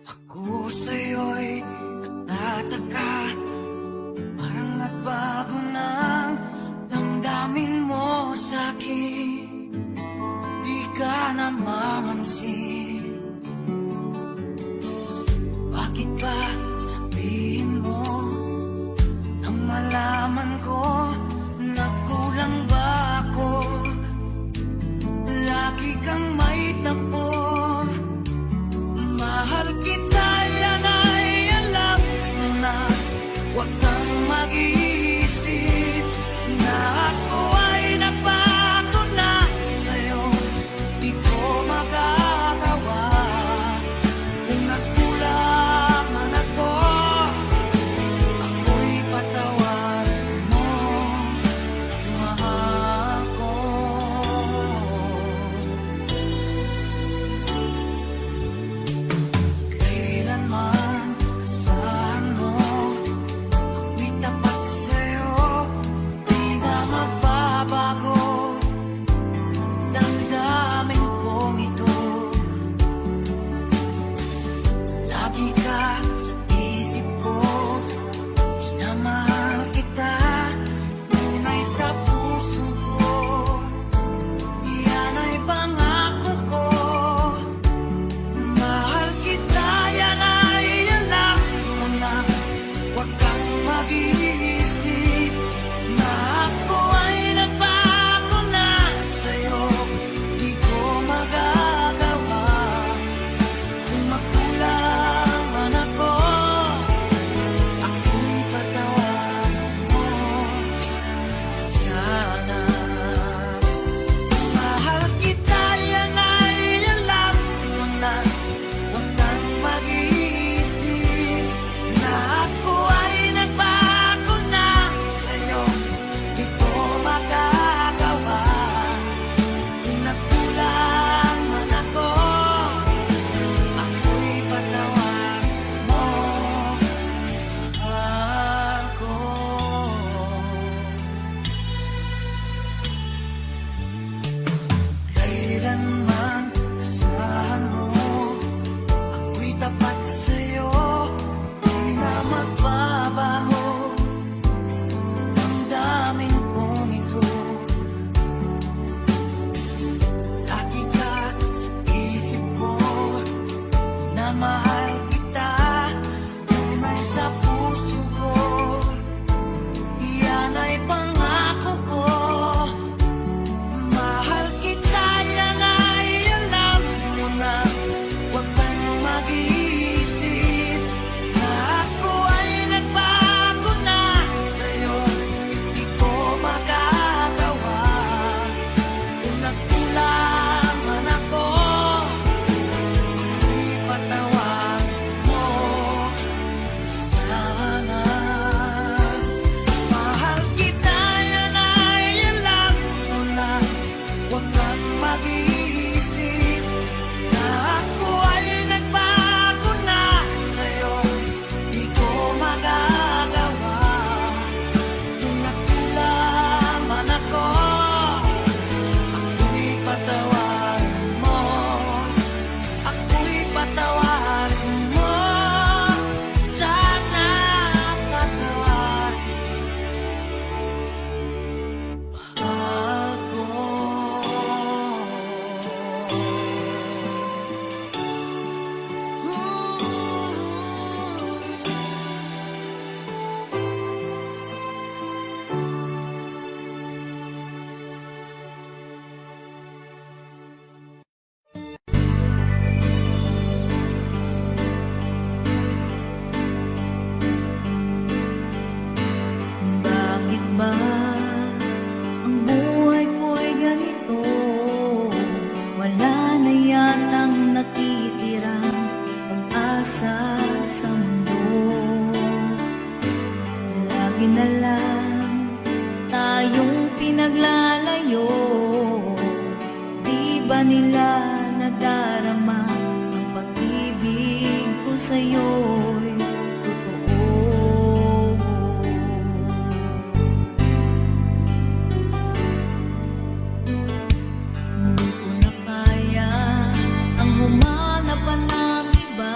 Ako sa'yo'y nagtataka, parang nagbago ng damdamin mo sa'kin. Di ka namamansin. Bakit ba sabihin mo nang malaman ko nagkulang ba ako? Lagi kang may tapo. Mahal kita, yan ay alam mo na. Huwag kang mag-iisip na ako ay nagbago na sa'yo. Di ko magagawa. Kung nagkulang man ako, ako'y patawarin mo, mahal ko. Kailanman asahan mo, ako'y tapat sa'yo, di na magbabago. Damdamin kong ito, lagi ka sa isip ko. Minamahal kita, tunay sa puso ko. Yan ay pangako ko. Mahal kita, yan ay alam mo na. Huwag kang mag-iisip na ako ay nagbago na sa'yo. Di ko magagawa. Kung magkulang man ako, ako'y patawarin mo sana. Mahal kita, yan ay alam mo na. Huwag kang mag-iisip na ako ay nagbago na sa'yo. Di ko magagawa. Kung nagkulang man ako, ako'y patawarin mo, mahal ko. Kailanman asahan mo, ako'y tapat sa'yo, di na magbabago. Damdamin kong ito, lagi ka sa isip ko. Na mahal kita, tunay sa puso ko. Yan ay pangako ko. Mahal kita, yan ay alam mo na. Huwag kang mag-iisip na ako ay nagbago na sa'yo. Di ko magagawa. Kung nagkulang man ako, ipatawarin mo sana. Mahal kita, yan ay alam mo na. Huwag kang mag-iisip na ako ay nagbago na sa'yo. Di ko magagawa. Kung nagkulang man ako, ako'y patawarin mo. Ako'y patawarin mo sana. Patawarin, mahal ko. Bakit ba ang buhay ko'y ganito? Wala na yatang natitirang pag-asa sa mundo. Lagi na lang tayong pinaglalayo. Di ba nila nadarama ang pag-ibig ko sa'yo'y totoo? Hindi ko na kaya ang humanap pa ng iba.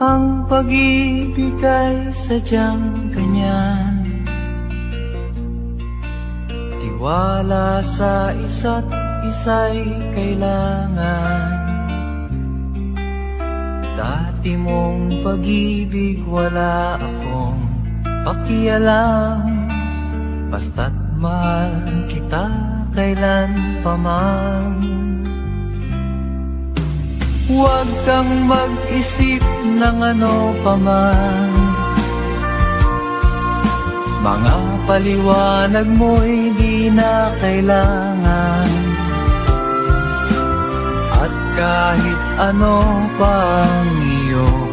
Ang pag-ibig ay sadyang ganyan, tiwala sa isa't isa'y kailangan. Dati mong pag-ibig wala akong pakialam, basta't mahal kita kailan pa man. Huwag kang mag-isip ng ano pa man, mga paliwanag mo'y di na kailangan. At kahit ano pa ang iyong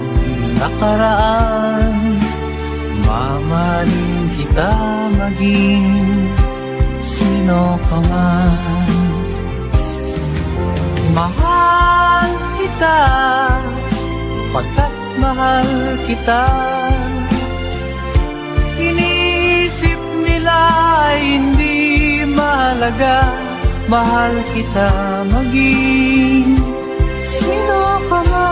nakaraan, mamahalin kita maging sino ka man. Mahal kita, pagkat mahal kita. Iniisip nila ay hindi mahalaga, mahal kita maging sino ka man.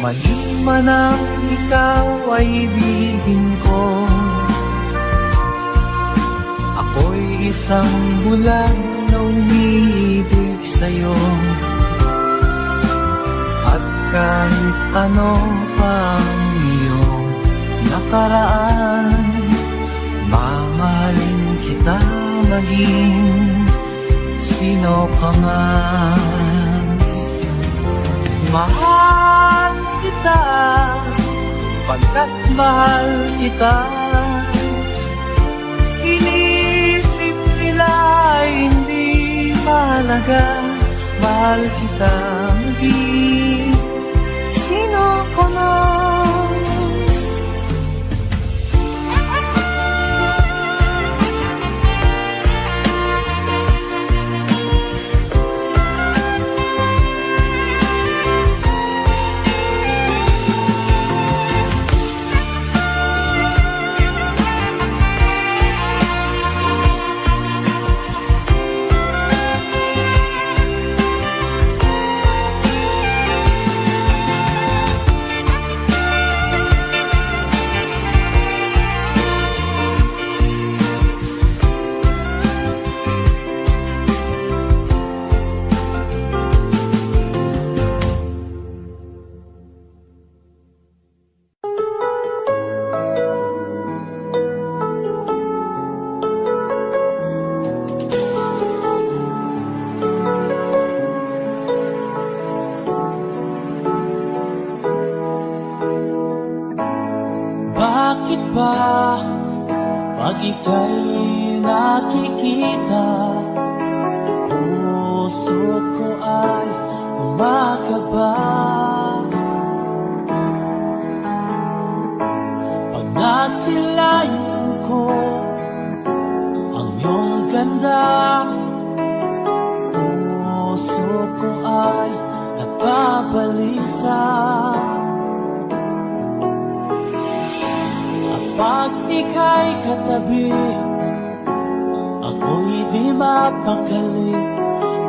Mali man ang ikaw ay ibigin ko, ako'y isang bulag na umiibig sa'yo. At kahit ano pa ang iyong nakaraan, mamahalin kita maging sino ka man. Mahal kita, pagkat mahal kita. Iniisip nila ay hindi mahalaga, mahal kita maging sino ka man. Bakit ba pag ika'y nakikita, puso ko ay kumakaba? Pag nasilayan ko ang iyong ganda, puso ko ay nagbabalisa. Pag ika'y katabi, ako'y di mapakali.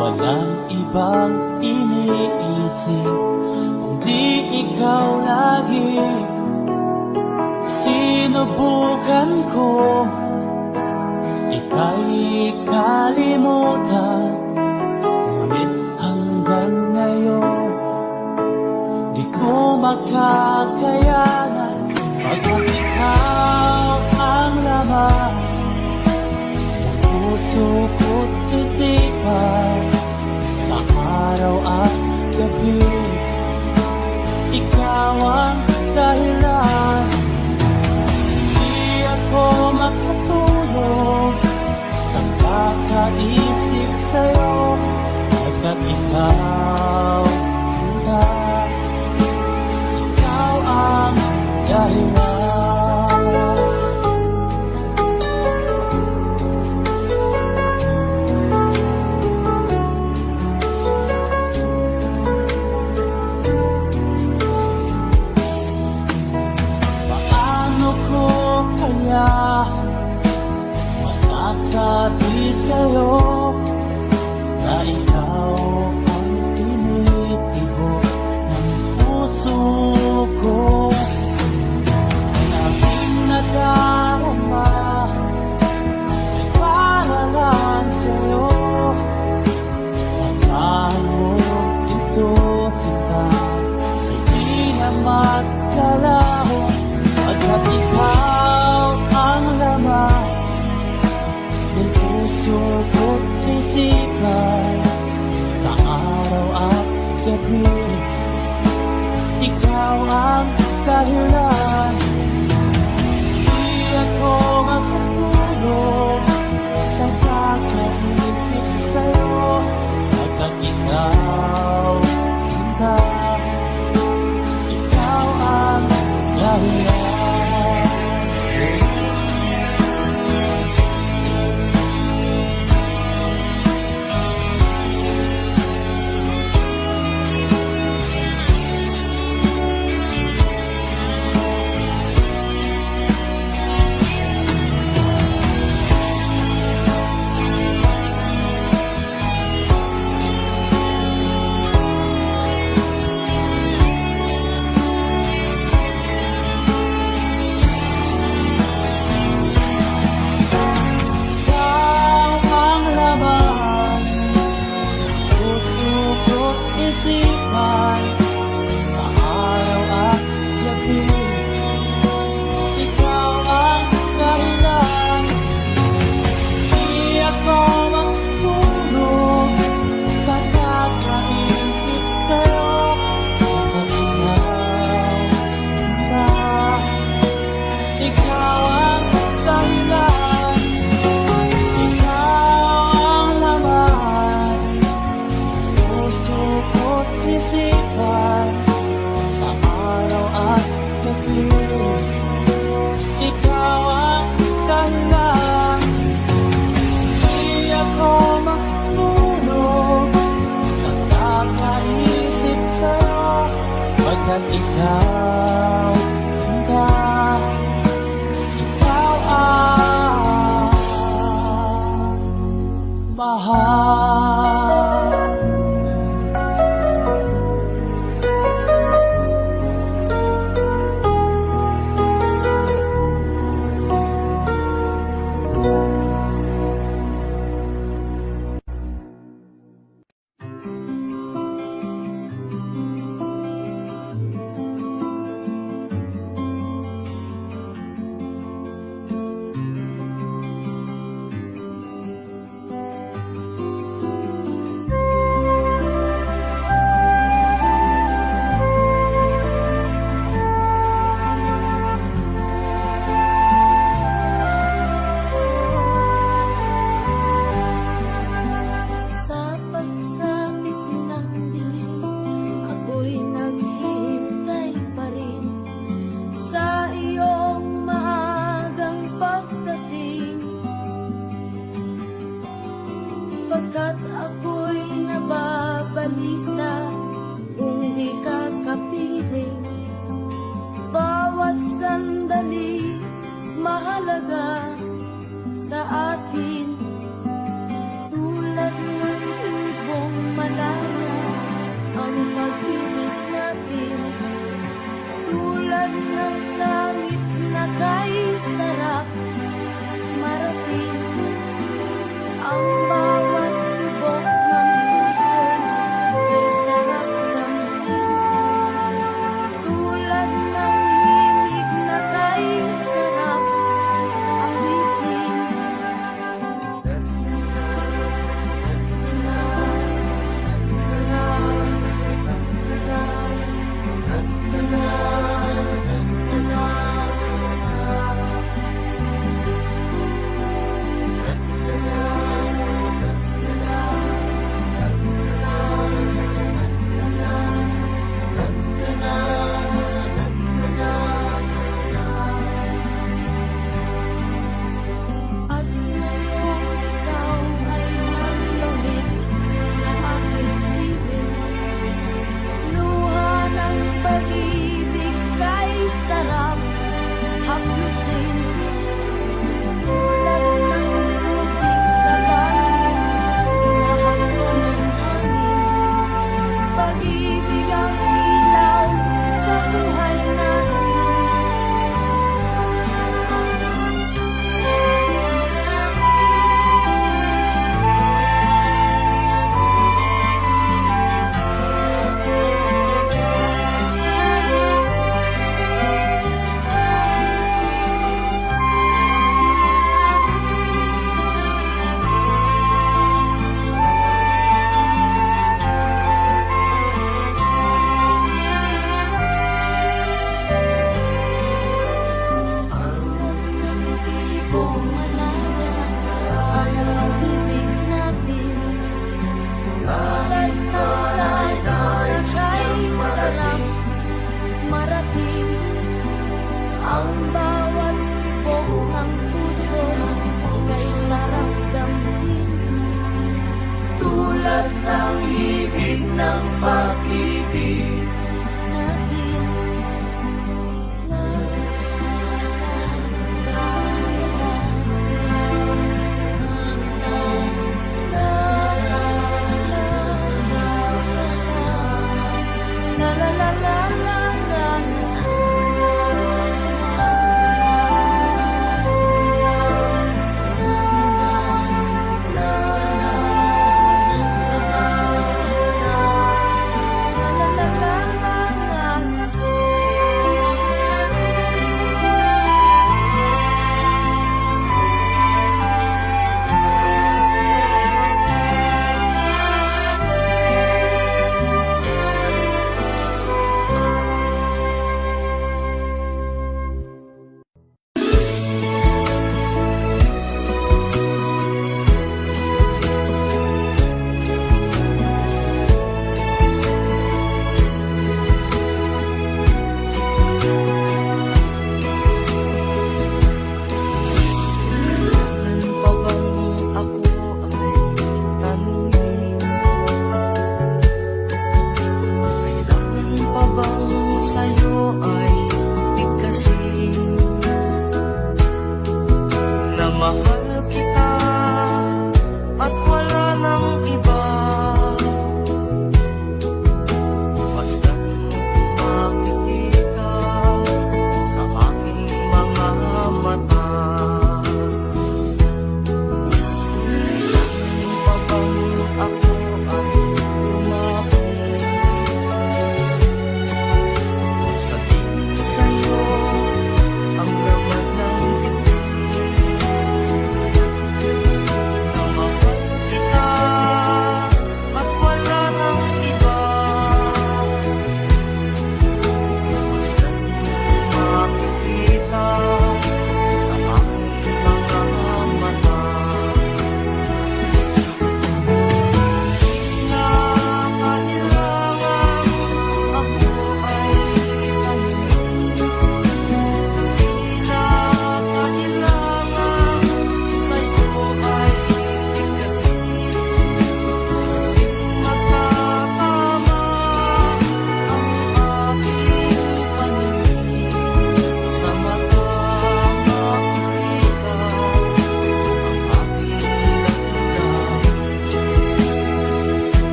Walang ibang iniisip, kundi ikaw lagi. Sinubukan ko ika'y kalimutan, ngunit hanggang ngayon di ko makakayanan. Pagkat ikaw ang laman ng puso ko't isipan, sa araw at gabi, ikaw ang dahilan. Hindi ako makatulog sa kakaisip sa'yo, pagkat ikaw sa'yo na ikaw ang tinitibok ng puso ko. Ang aking nadarama ay para lang sa'yo. Akala mo ito kita ay di na magkalaho, pagkat ikaw ang laman ng puso ko't isipan sa araw at gabi. Ikaw ang dahilan, di ako makatulog sa kakaisip sa'yo, pagkat ikaw sinta, ikaw ang dahilan. Isipan sa araw at gabi. Ikaw ang dahilan, di ako matulog sa kakaisip kayo, pagkat ikaw ang dahilan, ikaw ang laman puso ko't isipan sa araw at gabi. Ikaw ang dahilan, di ako matulog sa kakaisip sa'yo, pagkat ikaw sinta, ikaw ang mahal.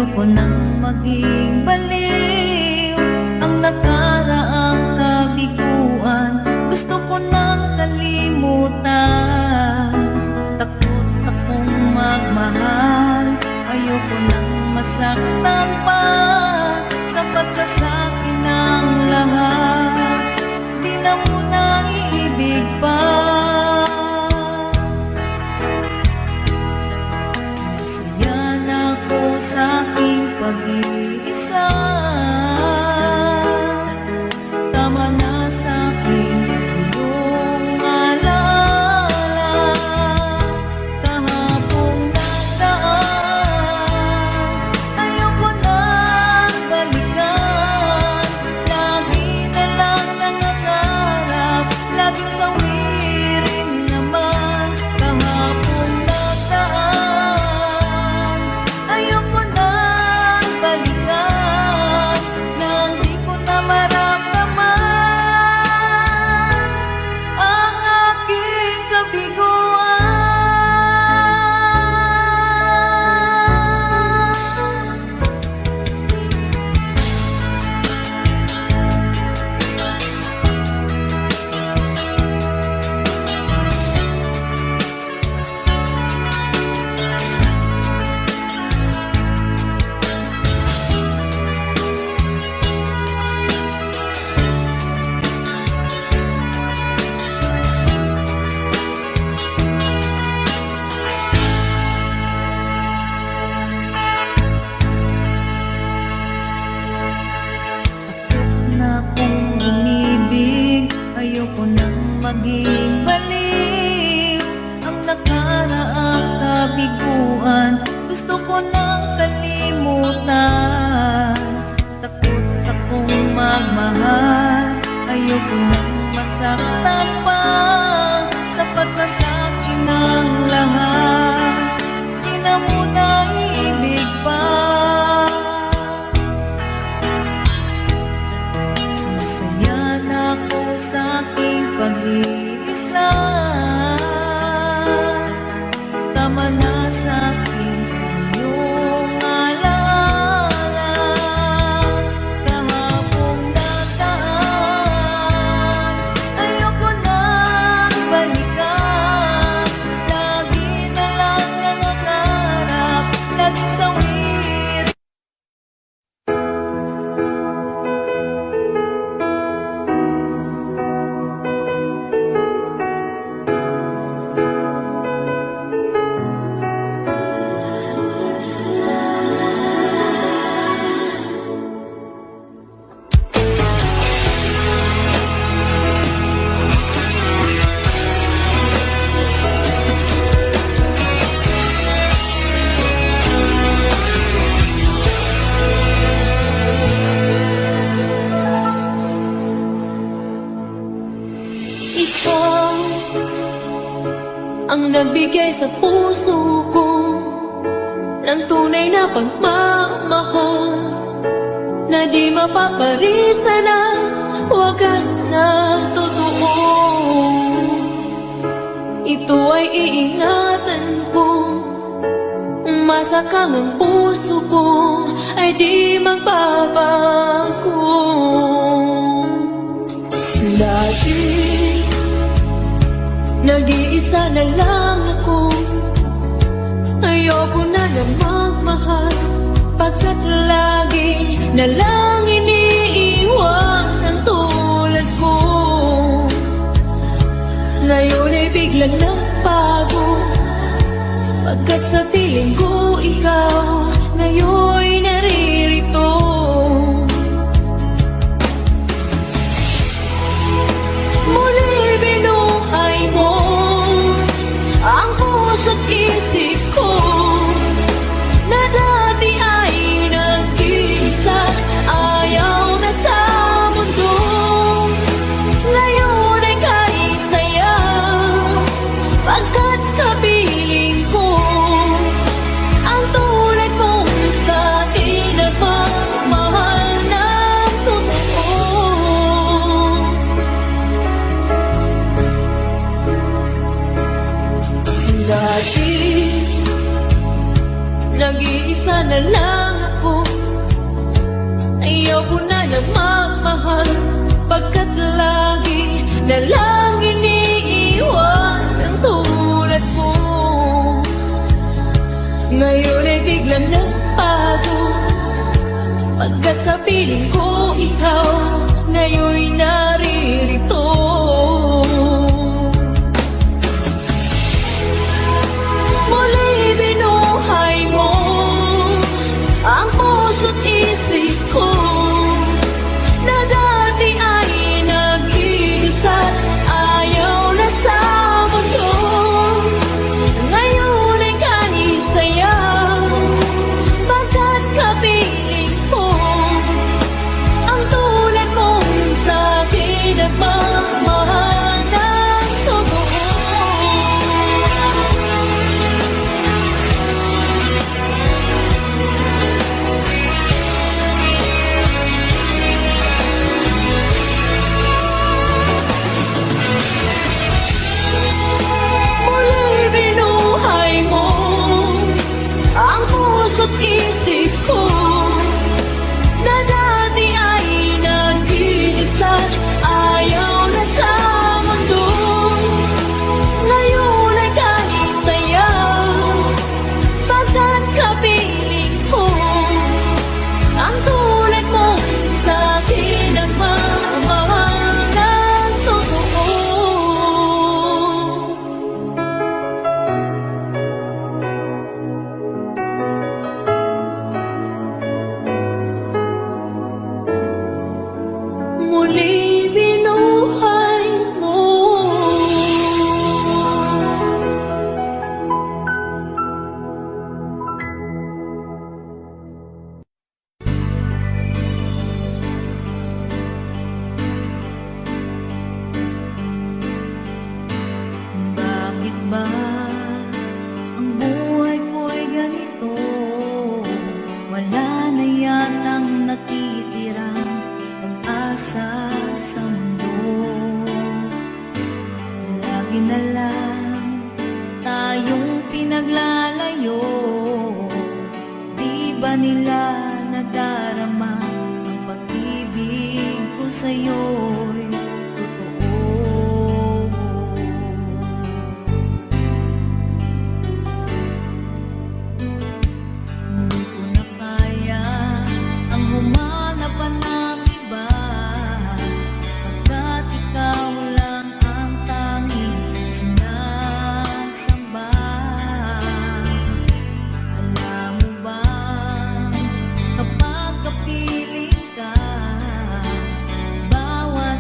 Ayoko nang maging baliw ang nakaraang kabiguan. Gusto ko nang kalimutan. Takot akong magmahal. Ayoko nang masaktan pa. Sapat na sa'kin ang lahat. Di na muna iibig pa. Masaya na ako sa aking pag-iisa. Tama na sa'kin ang iyong alaala. Kahapong nasaan, ayoko nang balikan. Lagi na lang nangangarap, laging sawirin naman. Kahapong nasaan, ayoko nang balikan. Nang di ko na maramdaman ang aking kabiguan. Na kung umibig, ayoko nang maging baliw ang nakaraang kabiguan. Gusto ko nang kalimutan. Takot akong magmahal. Ayoko nang masaktan pa. Sapat na sa'kin ang lahat. Di na muna iibig pa. Masaya na ako sa aking pag-iisa. Tama na sa'kin ang iyong alaala. Kahapong nasaan, ayoko nang balikan. Lagi na lang nangangarap, laging sawirin. Ikaw ang nagbigay sa puso ko ng tunay na pagmamahal na di mapaparisan ang wagas na totoo. Ito ay iingatan ko, umasa kang ang puso ko ay di magbabago. Dati nag-iisa na lang ako. Ayoko na na magmahal, pagkat lagi na lang iniiwan ang tulad ko. Ngayon ay biglang nagbago, pagkat sa piling ko ikaw ngayon naririto. Muli binuhay mo ang puso't isip ko na dati ay nag-iisa, ayaw na sa mundo. Ngayon ay kay saya, pagkat kapiling ko ang tulad mong sa akin nagmamahal ng totoo. Dati nag-iisa na lang ako. ayaw ko na nagmamahal pagkat lagi na lang iniiwan ang tulad mo. Ngayon ay biglang nagbago pagkat sa piling ko ikaw ngayon'y naririto. Muli binuhay mo ang puso't isip ko na dati ay nag-iisa, ayaw na sa mundo. Ngayon ay kanisaya pagkat kapiling ko ang tulad mong sa'kin at mamahal ng totoo. Muli binuhay mo ang puso't isip ko na dati ay nag-iisa, ayaw na sa mundo. Ngayon ay kanisaya pagkat kapiling ko ang tulad mo sa'kin ang mamahal ng totoo. Muli binuhay mo. Bakit ba ang buhay ko'y ganito? Wala na yatang natitirang pag-asa sa mundo. Lagi na lang tayong pinaglalayo. Di ba nila nadarama ang pag-ibig ko sa'yo'y totoo? Hindi ko na kaya ang humanap pa ng iba pagkat ikaw lang ang tanging sinasamba. Alam mo ba kapag kapiling ka, bawat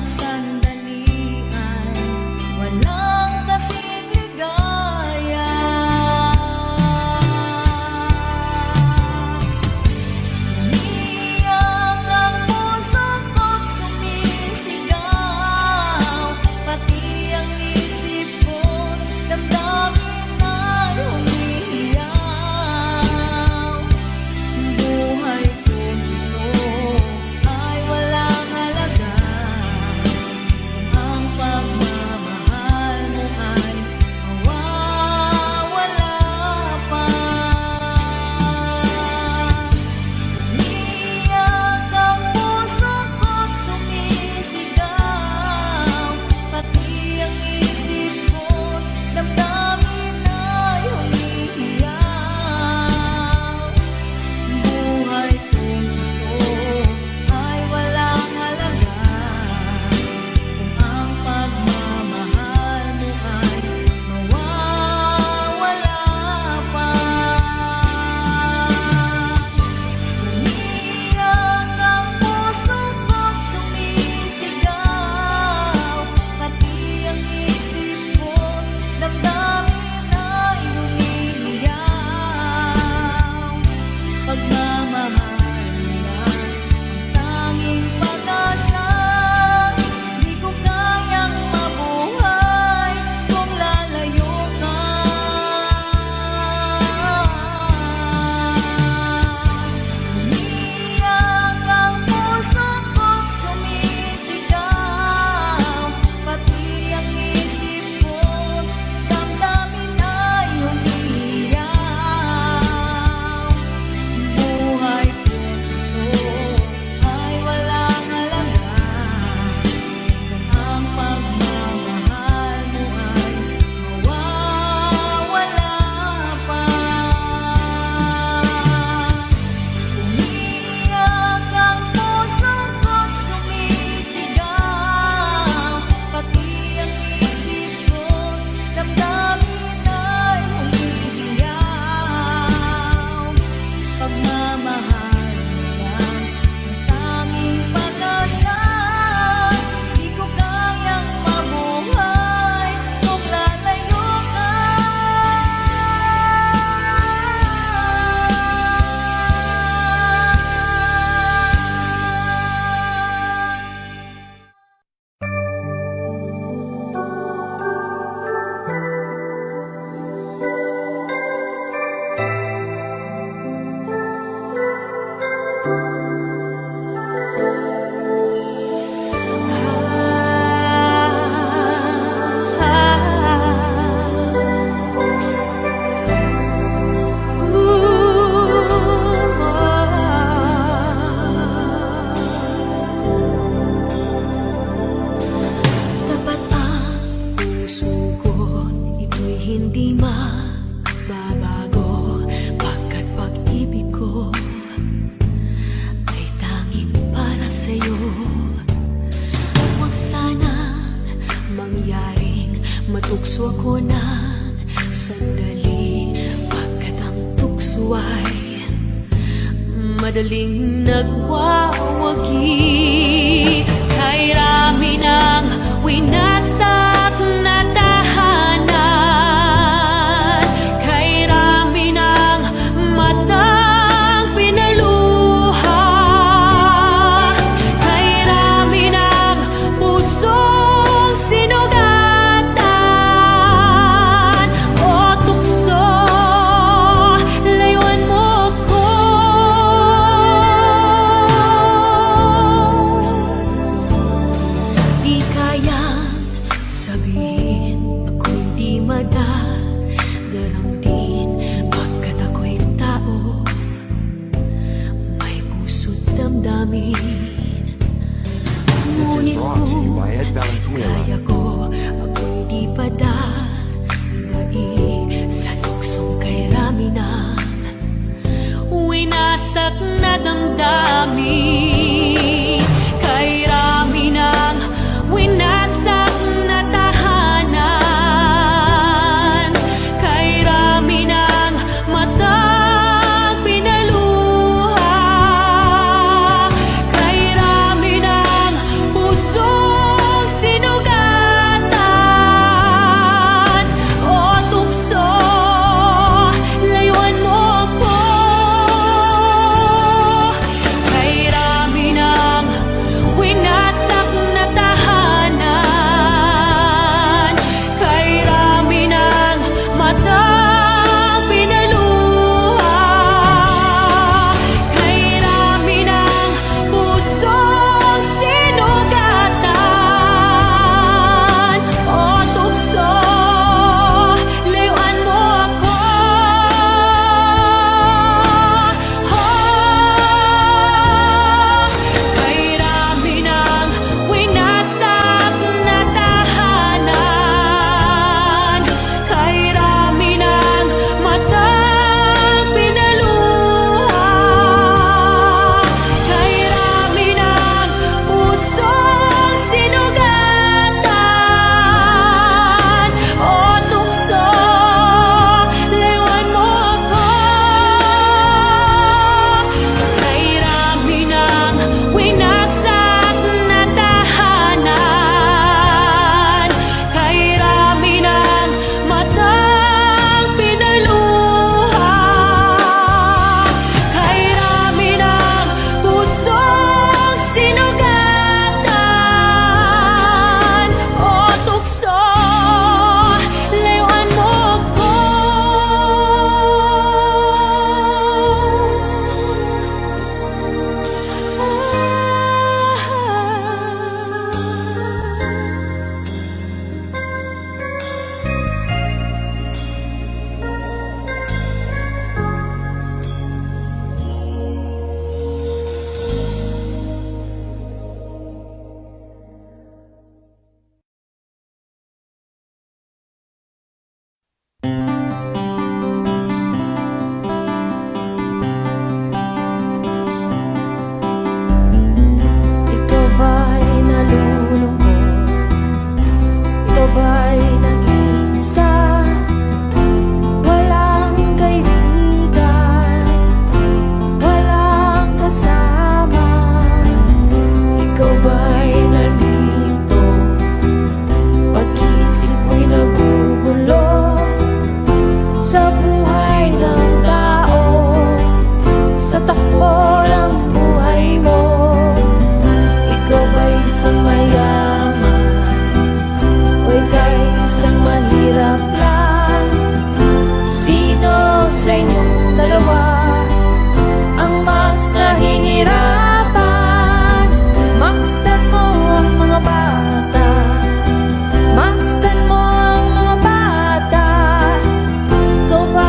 magbabago, pagkat pag-ibig ko ay tanging para sa'yo. Huwag sanang mangyaring matukso ako ng sandali, pagkat ang tukso ay madaling nagwawagi. Kay rami ng winasak na tahanan, kay rami ng matang pinaluha, kay rami ng pusong sinugatan. O tukso, layuan mo ko. Di kayang sabihin ako'y di madaramdin, pagkat ako'y tao, may puso't damdamin. Ngunit kung kaya ko, ako'y di padadali sa tuksong kay rami ng winasak na damdamin. Kay rami ng winasak na tahanan, kay rami ng matang pinaluha, kay rami ng pusong sinugatan. O tukso, layuan mo ko. Kay rami ng winasak na tahanan, kay rami ng matang pinaluha, kay rami ng pusong sinugatan. O tukso, layuan mo ako. Kay rami ng winasak na tahanan, kay rami ng matang pinaluha, kay rami ng pusong sinugatan. O tukso, layuan mo ako. Kay rami ng winasak na tahanan, kay rami ng matang pinaluha, kay rami ng pusong sinugatan. O tukso, layuan mo ko. Ikaw ba'y nalulungkot? Ikaw ba'y nag-iisa? Walang kaibigan, walang kasama. Ikaw ba'y nalilito? Pag-isip mo'y nagugulo sa buhay ng tao, sa takbo ng buhay mo. Ikaw ba'y isang mayaman o ika'y isang mahirap lang? Sino sa inyong dalawa ang mas nahihirapan? Masdan mo ang mga bata, masdan mo ang mga bata. Ikaw ba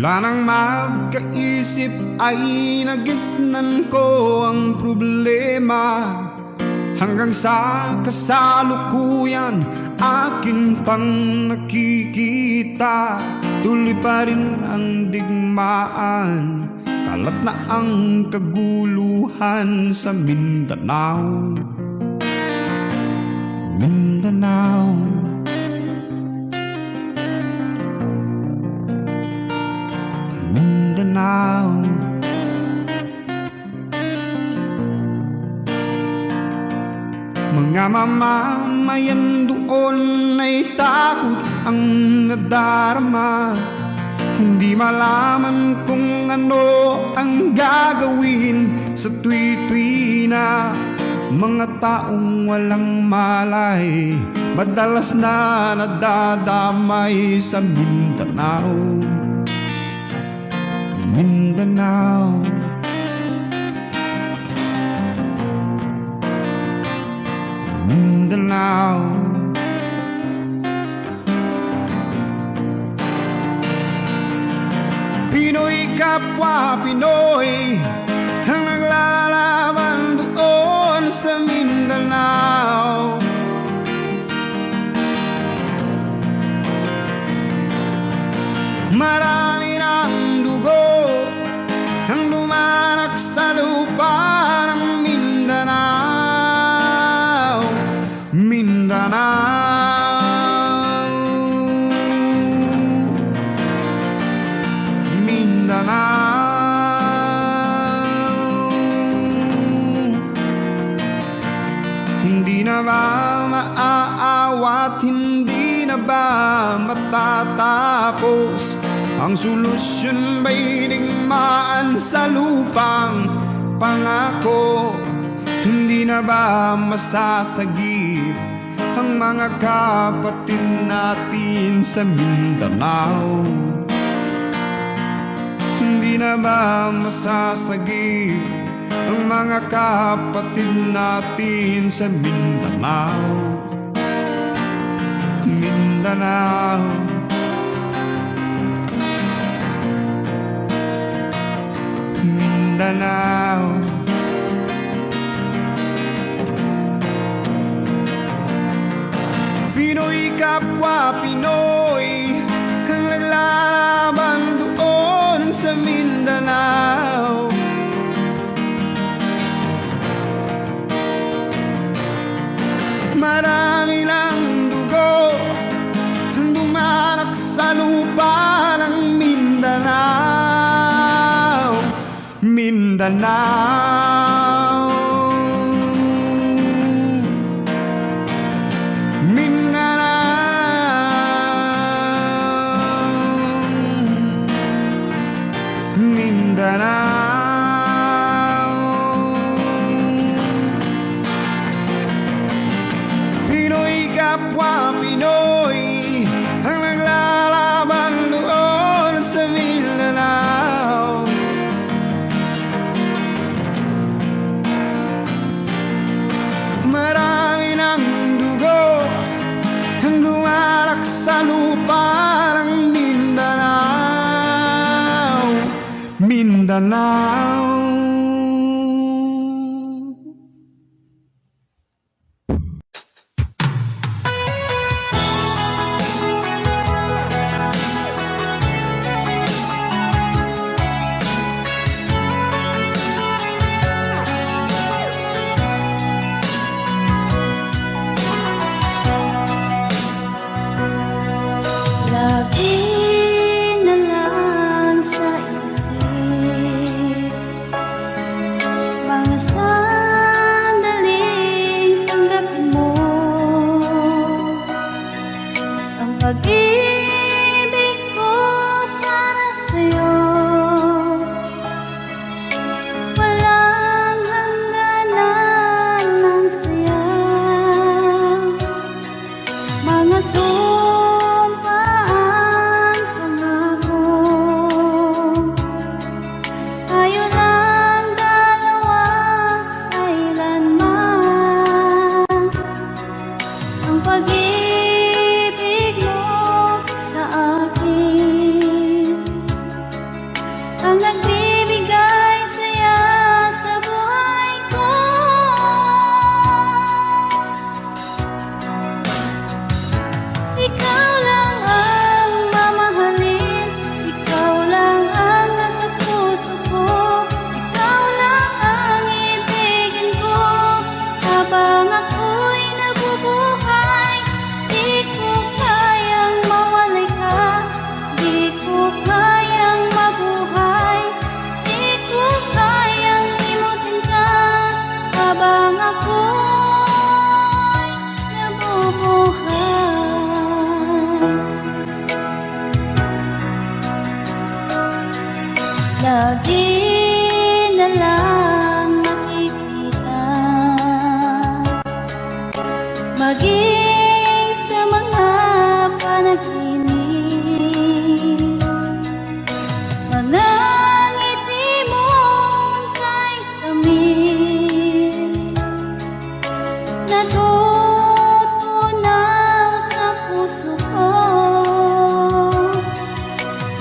Mula nang magkaisip ay nagisnan ko ang problema, hanggang sa kasalukuyan akin pang nakikita. Tuloy pa rin ang digmaan, kalat na ang kaguluhan sa Mindanao. Mindanao, Mindanao. Mga mamamayan doon ay takot ang nadarama, hindi malaman kung ano ang gagawin sa tuwi-tuwi na. Mga taong walang malay, madalas na nadadamay sa Mindanao. Mindanao, Mindanao. Pinoy kapwa Pinoy ang naglalaban doon sa Mindanao. Marami ng dugo ang lumanak sa lupa ng Mindanao. Mindanao, Mindanao. Hindi na ba maaawat, hindi na ba matatapos? Ang solusyon ba'y digmaan sa lupang pangako? Hindi na ba masasagip ang mga kapatid natin sa Mindanao? Hindi na ba masasagip ang mga kapatid natin sa Mindanao? Mindanao, Mindanao. Pinoy kapwa Pinoy ang naglalaban doon sa Mindanao. Marami ng dugo ang dumanak sa lupa ng Mindanao. Mindanao, Mindanao, Pinoy kapwa Pinoy ang naglalaban doon sa Mindanao. Marami ng dugo ang lumalak sa lupa ng Mindanao. Mindanao. Lagi na lang sa isip mga sandaling tanggapin mo ang pag-ibig ko para sa'yo. Walang hangganan ng saya, mga sumpaan, pangako. Tayo lang dalawa, kailanman ang pag-ibig mo lagi na lang nakikita, maging sa mga panaginip. Mga ngiti mong kay tamis, natutunaw sa puso ko.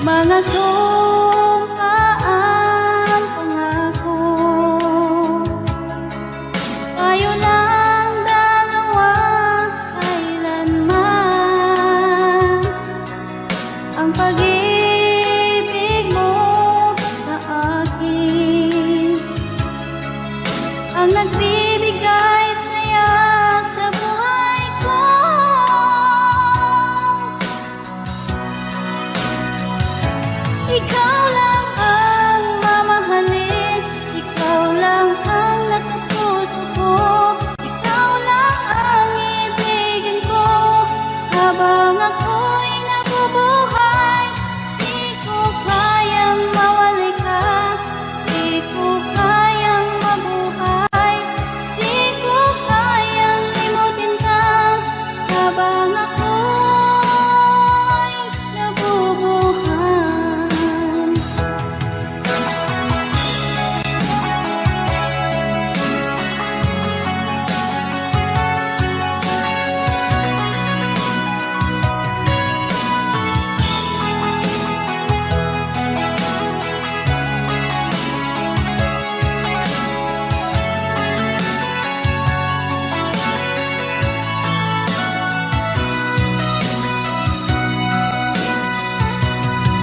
Mga sumpaan pangako, tayo lang dalawa kailanman. Ang pag-ibig mo sa akin ang nagbibigay saya sa buhay ko. Ikaw lang ang mamahalin, ikaw lang ang nasa puso ko, ikaw lang ang ibigin ko habang ako'y nabubuhay. Di ko kayang mawalay ka, di ko kayang mabuhay, di ko kayang limutin ka habang ako'y nabubuhay.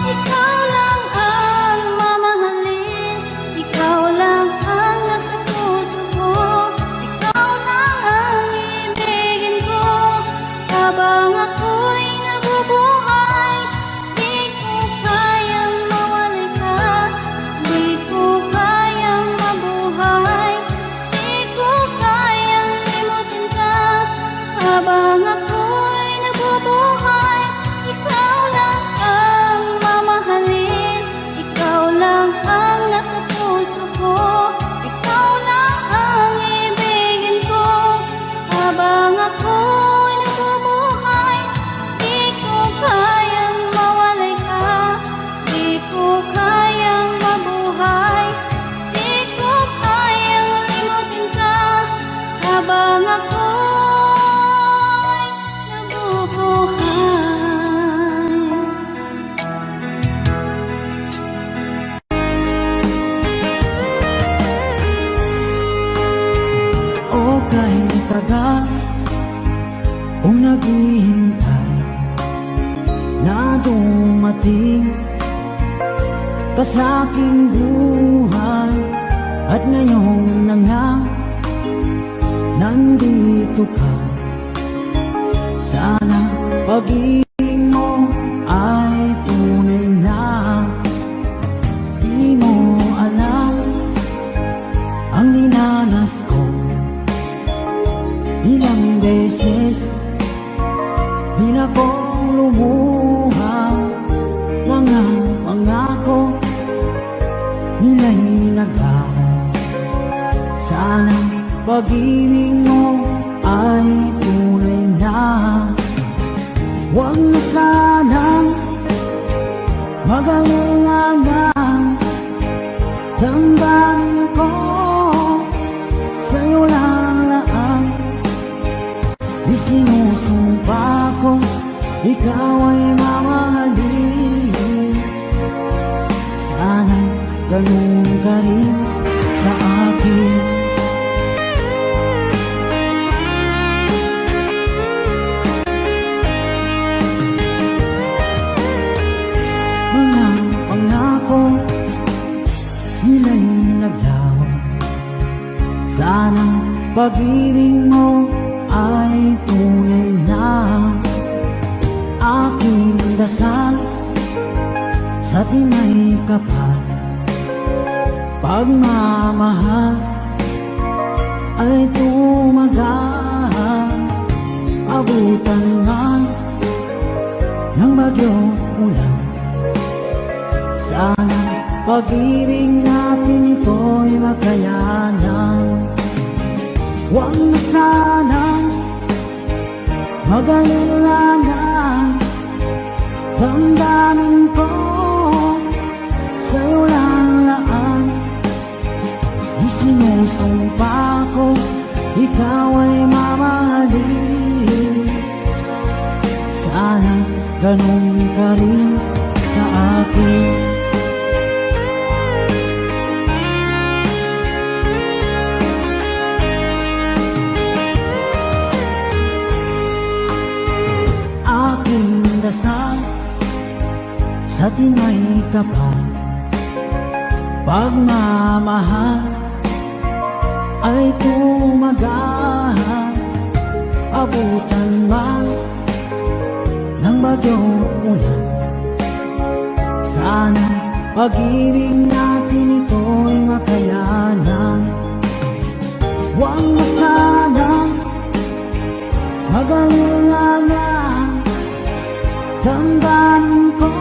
Ikaw lang ang mamahalin, ikaw lang ang nasa puso ko, ikaw lang ang ibigin ko habang ako'y nabubuhay. Di ko kayang mawalay ka, di ko kayang mabuhay, di ko kayang limutin ka habang ako'y nabubuhay. Ikaw lang ang mamahalin, ikaw lang ang nasa puso ko, ikaw lang ang ibigin ko habang ako'y nabubuhay. Di ko kayang mawalay ka, di ko kayang mabuhay, di ko kayang limutin ka habang ako'y nabubuhay. O kahit tagal kung naghihintay na dumating ka sa aking buhay, at ngayon na nga nandito ka. Sana pag-ibig mo ay tunay na. Di mo alam ang dinanas ko, ilang beses di na ko lumuha. Mga pangako nila'y nagawa. Sana pag-ibig mo ay tunay na. Huwag na sanang mag-alangan, damdamin ko sa'yo lang. Isinusumpa ko ikaw ay mamahalin. Sana ganun ka rin sa akin. Mga pangako nila'y naglaw. Sana pag-ibig mo ay tunay na. Aking dasal sa tinay kapal, pagmamahal ay tumagal. Abutan man ng bagyong ulan, sana pag-ibig natin ito'y makayanan. Huwag na sanang mag-alilangan, damdamin ko sa'yo lang laan. Isinusumpa ko, ikaw ay mamahalin. Sana ganun ka rin sa akin. Aking dasal sa tinay kapal, pagmamahal ay tumagal. Abutan man ng bagyong ulan, sana pag-ibig natin ito'y makayanan. Huwag na sanang mag-alilangan, damdamin ko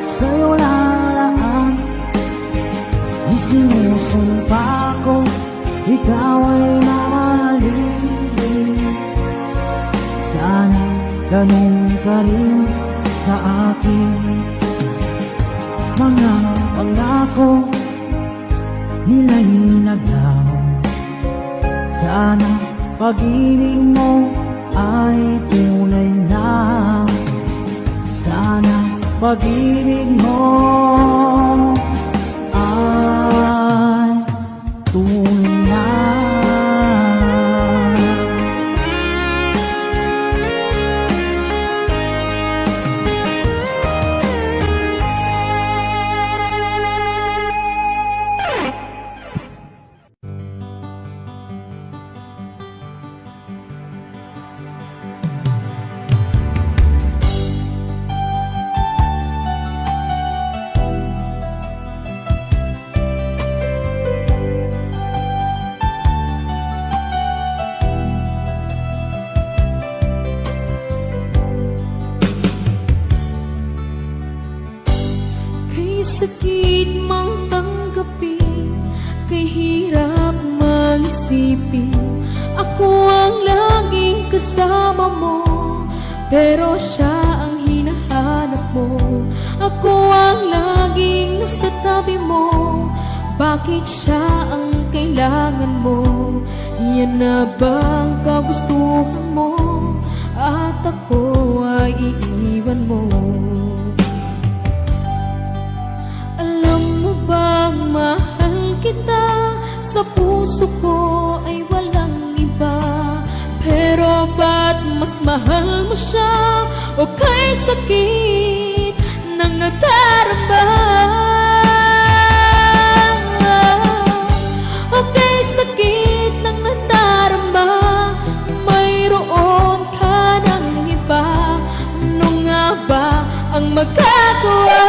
sa'yo lalaan. Isinusumpa ko, ikaw ay mamahalin. Sana ganun ka rin sa akin. Mga pangako nila'y naglaho, sana pag-ibig mo ay tunay na. Sana pag-ibig mo ay tunay na. Kay sakit mang tanggapin, kay hirap mang isipin, ako ang laging kasama mo, pero siya ang hinahanap mo. Ako ang laging nasa tabi mo, bakit siya ang kailangan mo? Yan na bang kagustuhan mo, at ako ay iiwan mo? Alam mo bang mahal kita, sa puso ko ay walang iba, pero ba't mas mahal mo siya? O kay sakit ng nadarama, o kay sakit ng nadarama, mayroon ka ng iba. Ano nga ba ang magagawa?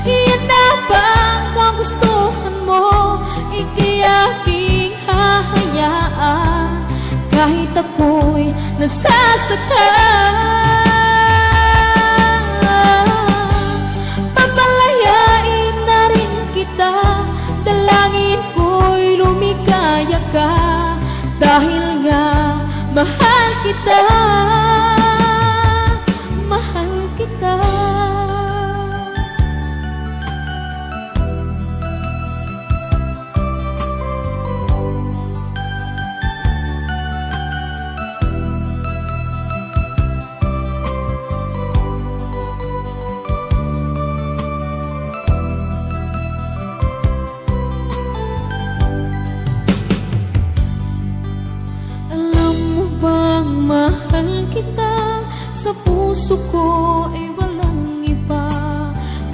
Yan na ba ang kagustuhan mo? Ika'y aking hahayaan, kahit ako'y nasasaktan. Papalayain na rin kita, dalangin ko'y lumikaya ka, dahil nga mahal kita, mahal kita. Alam mo bang mahal kita, sa puso ko ay walang iba,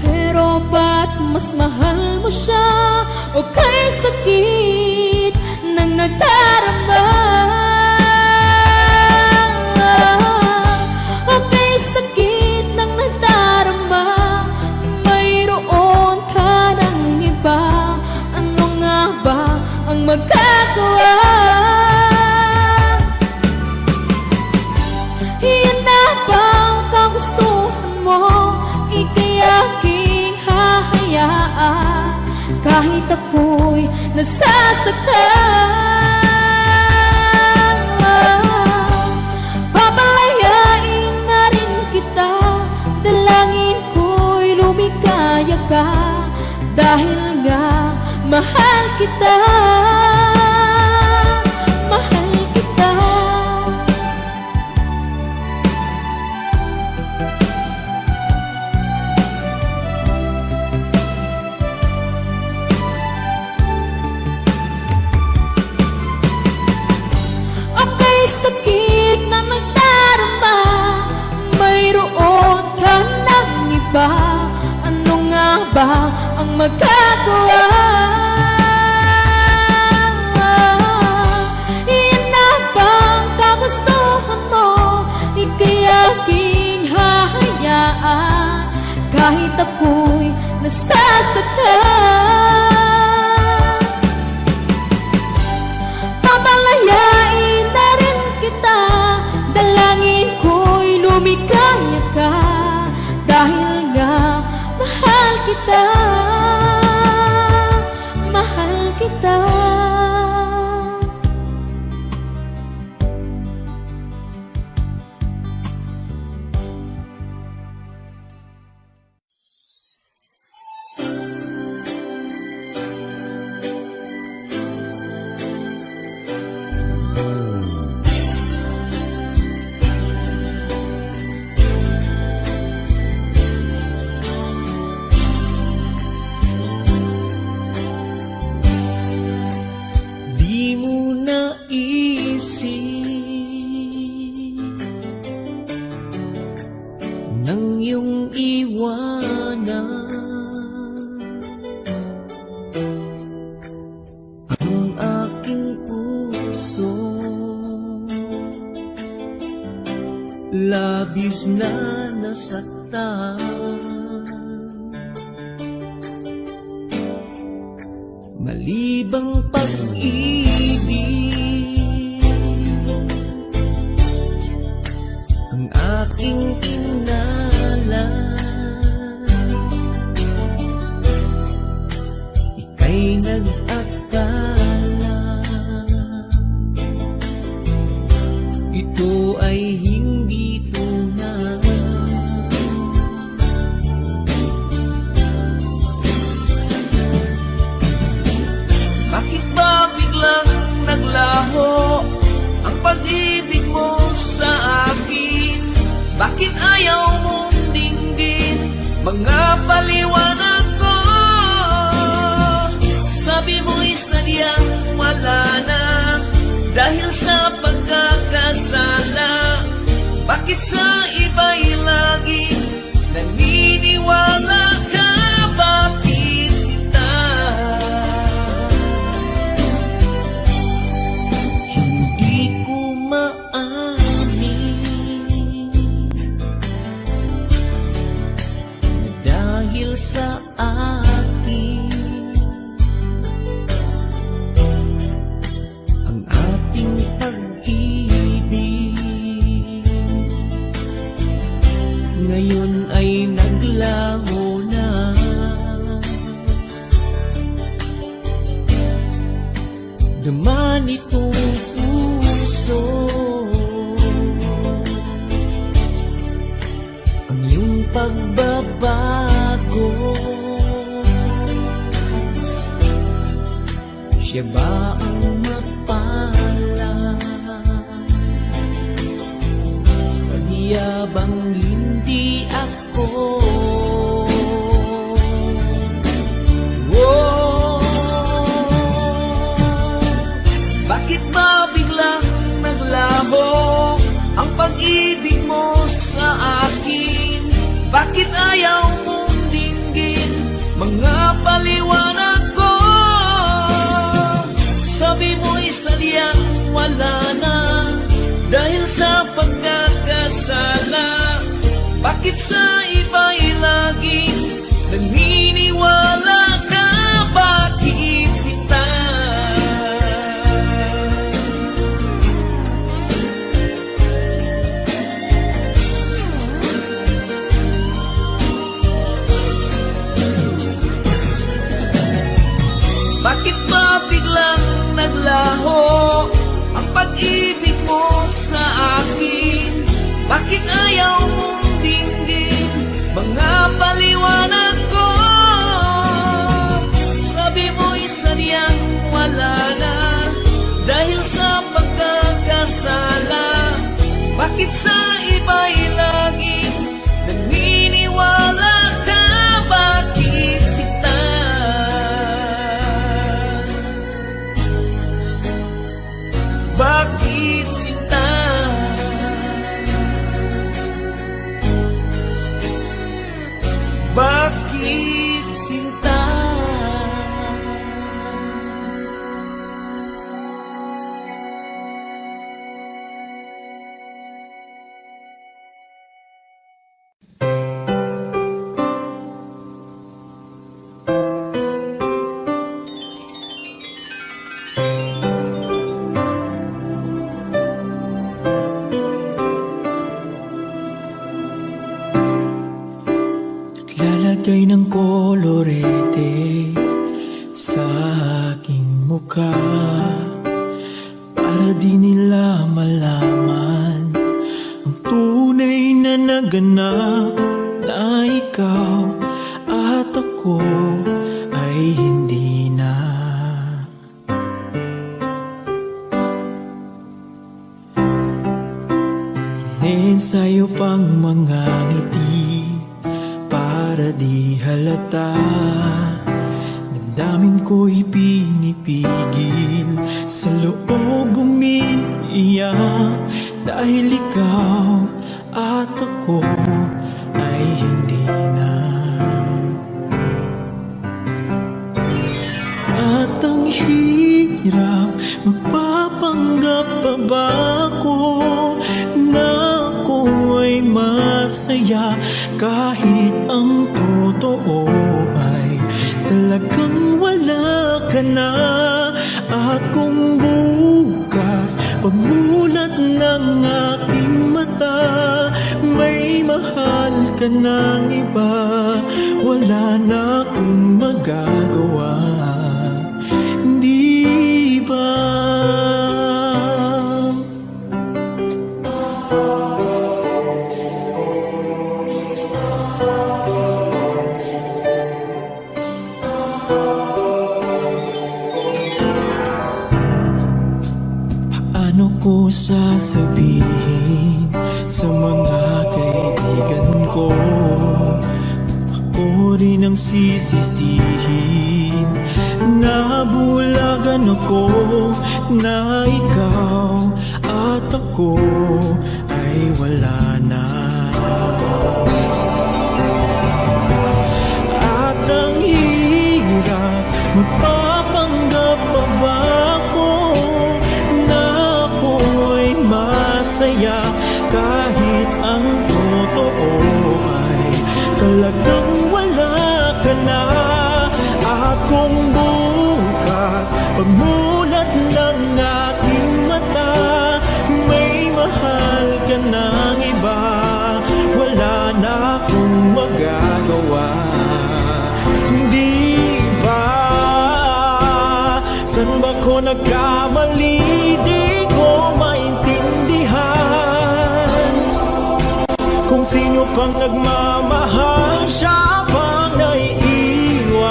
pero ba't mas mahal mo siya? O kay sakit ng nadarama, o kay sakit ng nadarama, mayroon ka ng iba. Ano nga ba ang magagawa? Yan na ba ang kagustuhan kahit ako'y nasasaktan. Papalayain na rin kita, dalangin ko'y lumikaya ka, dahil nga mahal kita, mahal kita. Aka'y sakit na nagdarama, mayroon ka ng iba. Ano nga ba ang magagawa? Iyan na bang kagustuhan mo? Ika'y aking hahayaan, kahit ako'y nasasaktan. Papalayain na rin kita, dalangin ko'y lumikaya ka, dahil nga mahal kita, mahal kita. Di mo naisip nang iyong iwanan ang aking puso, labis na nasaktan. Malibang pag-ibig ang aking inala, ika'y nag-akala ito ay hindi tunay. Bakit ba biglang naglaho ang pag-ibig mo sa akin? Bakit ayaw mong dinggin mga paliwanag ko? Sabi mo'y sadyang wala na dahil sa pagkakasala. Bakit sa iba'y laging naniniwala ka? Bakit sita? Hindi ko maamin na dahil sa akin ang ating pag-ibig ngayon ay naglaho na. Dama nitong puso ang iyong pagbabago. Siya ba ang mapala? Sadya bang hindi ako? Oh, bakit ba biglang naglaho ang pag-ibig mo sa akin? Bakit ayaw mong dinggin mga paliwanag ko? Sabi mo'y sadyang wala na dahil sa pagkakasala. Bakit sa iba'y laging naniniwala ka? Bakit sita? Bakit sa iba'y laging naniniwala ka? Bakit sinta? Bakit sinta? Bakit sinta? Lalagay ng kolorete sa aking mukha para di nila malaman ang tunay na naganap, na ikaw at ako ay hindi na. Iniensayo pang mga ngiti para di halata. Damdamin ko'y pinipigil, sa loob umiiyak, dahil ikaw at ako ay hindi na. At ang hirap, magpapanggap pa ba ako na ako ay masaya, kahit ang totoo ay talagang wala ka na. At kung bukas pagmulat ng aking mata, may mahal ka ng iba, wala na akong magagawa, di ba? Paano ko sasabihin sa mga kaibigan ko, ako rin ang sisisihin, nabulagan ako na ikaw at ako ay wala na. At ang hirap, magpapanggap pa ba ako na ako ay masaya, kahit ang totoo ay talagang wala ka na. At kung bukas pagmulat ng aking mata, may mahal ka ng iba, wala na akong magagawa, hindi ba? San ba ko nagkamali? Di ko maintindihan kung sino pang nagmamahal, siya pang naiiwan,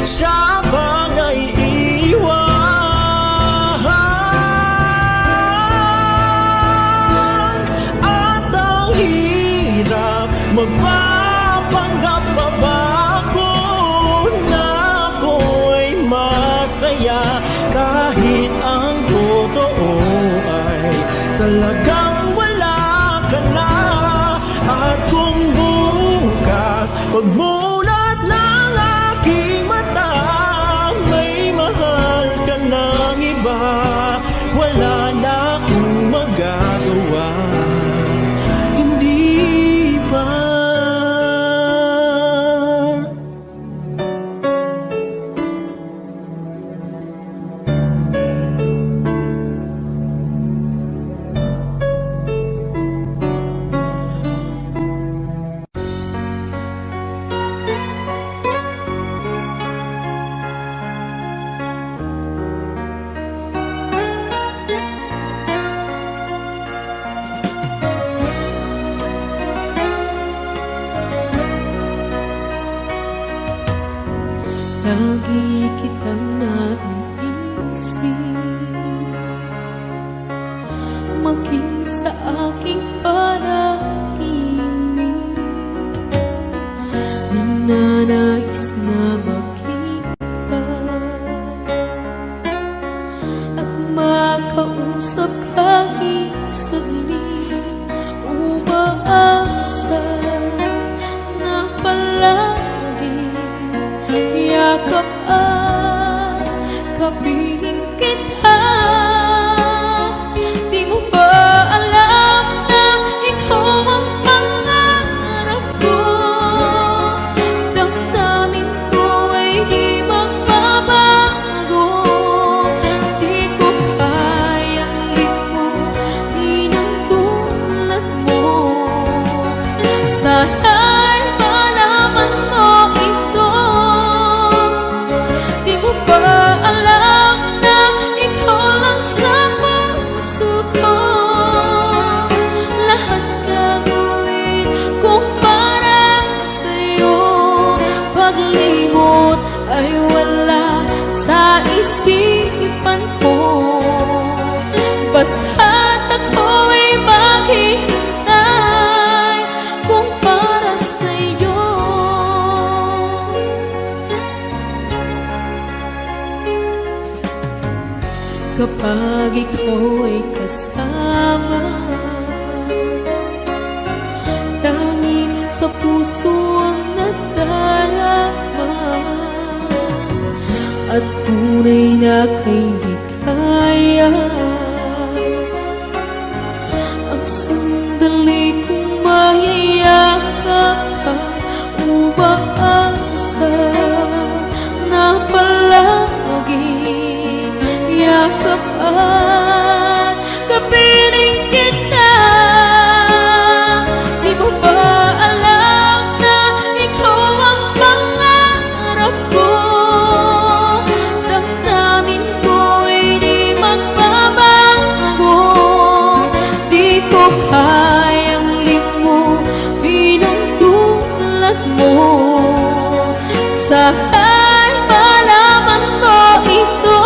siya pang naiiwan. At ang hirap, magpapanggap pa ba ako na ako'y masaya, kahit ang totoo ay talagang wala ka na. At kung bukas pagmulat ng aking mata, may mahal ka ng iba, wala na akong magagawa, hindi ba? Lagi kitang naiisip, maging saan pag ikaw ay kasama. Tanging sa puso ang nadarama, at tunay na kay ligaya. Ang sandali kong mayayakap, umaasa na palagi yakap at kapiling kita. Di mo ba alam na ikaw ang pangarap ko? Damdamin ko'y di magbabago. Di ko kayang limutin ang tulad mo. Sa'y malaman mo ito.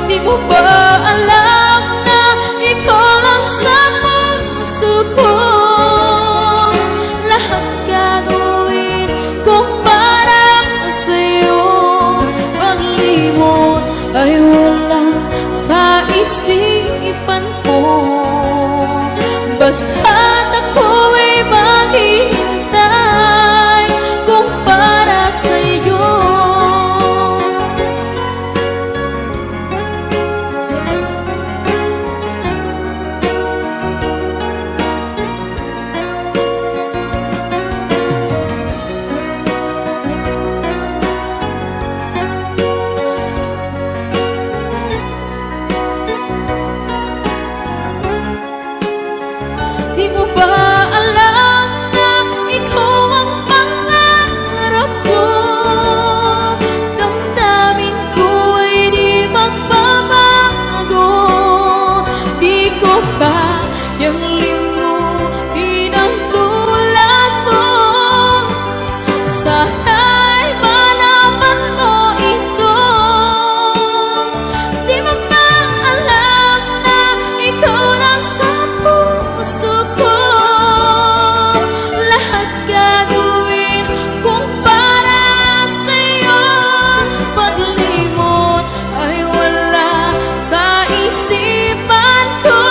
Di mo ba alam na ikaw lang sa puso ko? Lahat gagawin kong para sa'yo. Paglimot ay wala sa isipan ko. Basta't ako'y maghihintay kung para sa'yo. Di mo ba alam na ikaw ang pangarap ko? Damdamin ko ay di magbabago. Di ko kayang limutin ang tulad mo. Sana'y malaman mo ito. Di mo ba alam na ikaw lang sa puso ko? Lahat gagawin kung para sa'yo. Paglimot ay wala sa isipan ko.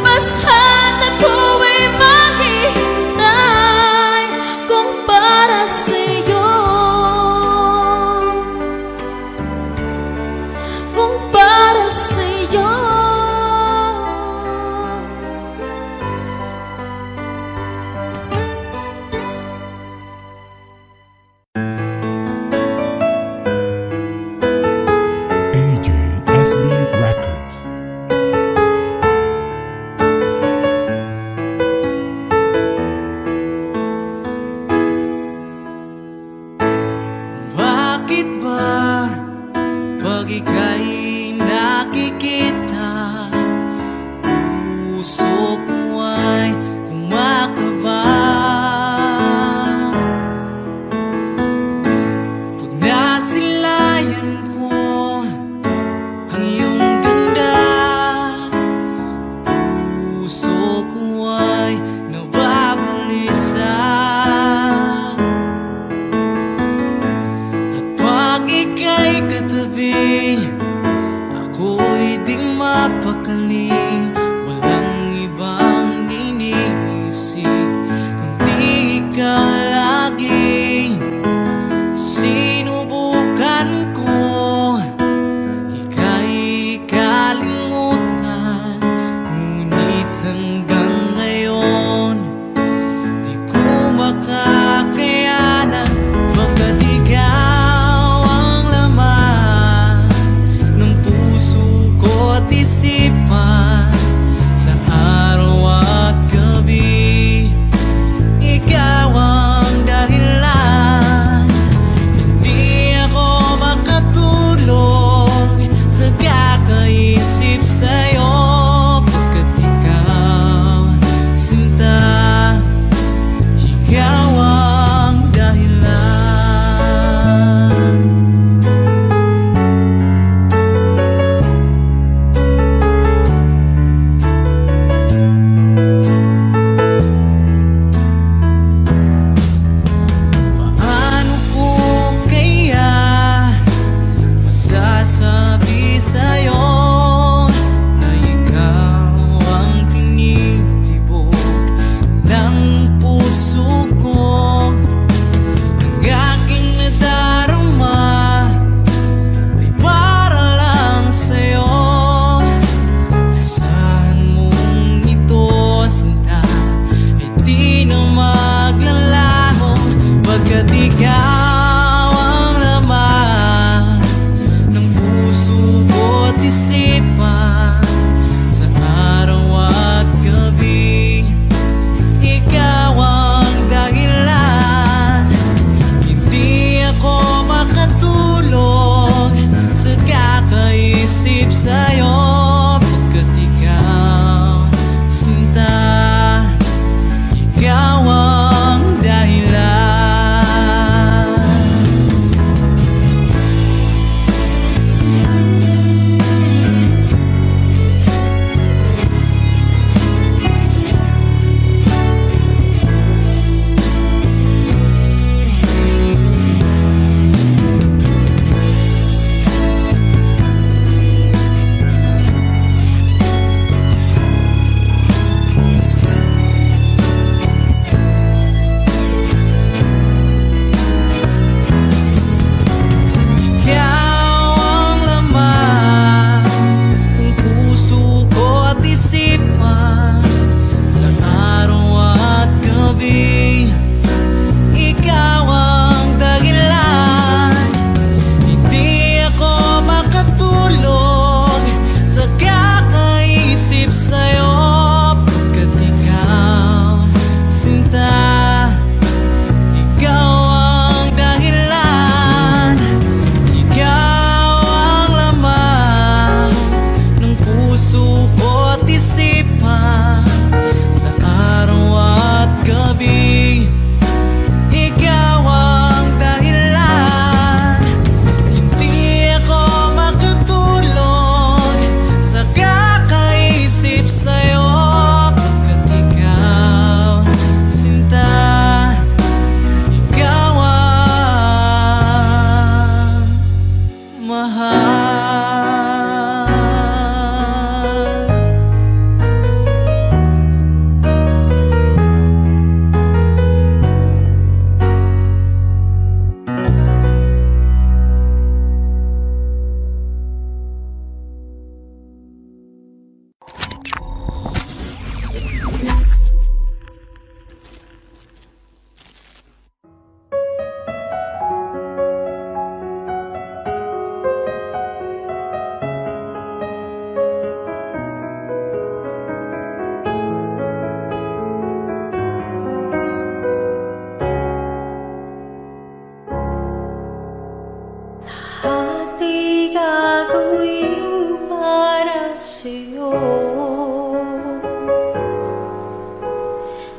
Basta't ako'y maghihintay kung para sa'yo. Kung para sa'yo. AJSB Records. Bakit ba pag ika'y nakikita, puso ko ay kumakaba? Pag nasilayan ko ang iyong ganda, puso ko ay nababalisa. At pag ika'y katabi, ako'y di mapakali. Walang ibang iniisip kundi ikaw lagi. Sinubukan ko ika'y kalimutan, ngunit hanggang ngayon di ko makakayanan. Pagkat ikaw ang laman ng puso ko't isipan.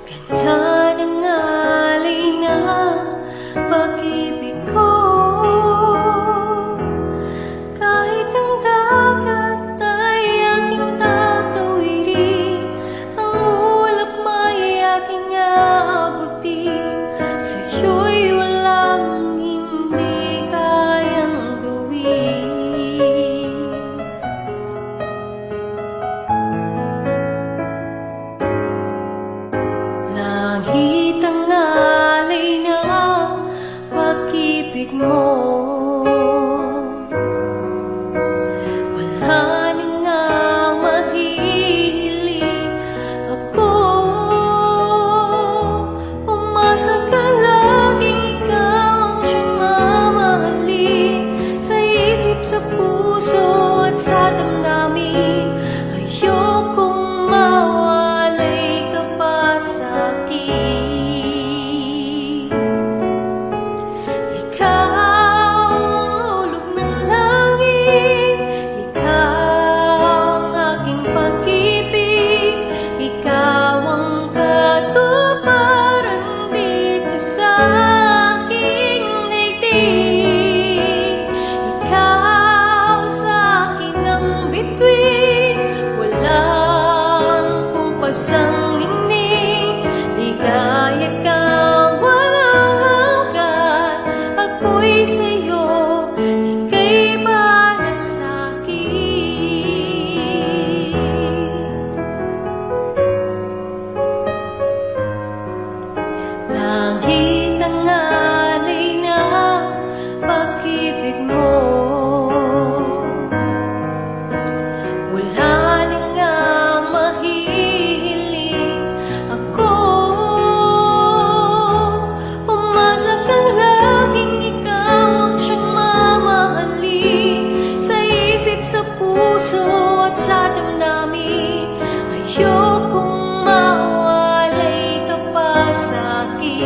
Ganyan ang alay na pag-ibig ko. Kahit ang dagat ay aking tatawirin, ang ulap may aking aabutin, sa'yo'y walang hindi kayang gawin. Langit ang alay na pag-ibig mo. Wala na nga mahihiling ako. Umasa ka laging ikaw ang siyang mamahalin, sa isip, sa puso at sa damdamin. Ayokong mawalay ka pa sa'kin. Ikaw ang hulog ng langit, ikaw ang aking pag-ibig, ikaw ang katuparan dito sa aking daigdig. Ikaw sa akin ang bituin, walang kupasang ningning. Ligaya ka, walang hanggan, ako'y sa'yo, ika'y para sa'kin. Langit ang alay na pag-ibig mo. Wala na nga mahihiling ako. Umasa ka laging ikaw ang siyang mamahalin, sa isip, sa puso at sa damdamin. Ayokong mawalay ka pa sa'kin.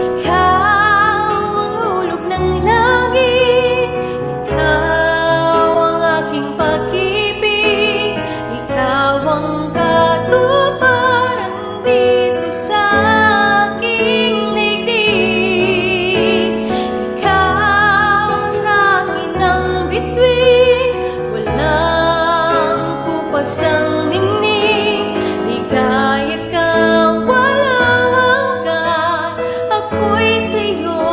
Ikaw ang hulog ng langit, ikaw ang aking pag-ibig, ikaw ang katuparan dito sa aking daigdig. Ikaw sa akin ang bituin, walang kupasang ningning. Ligaya ka, walang hanggan, ako'y sa'yo,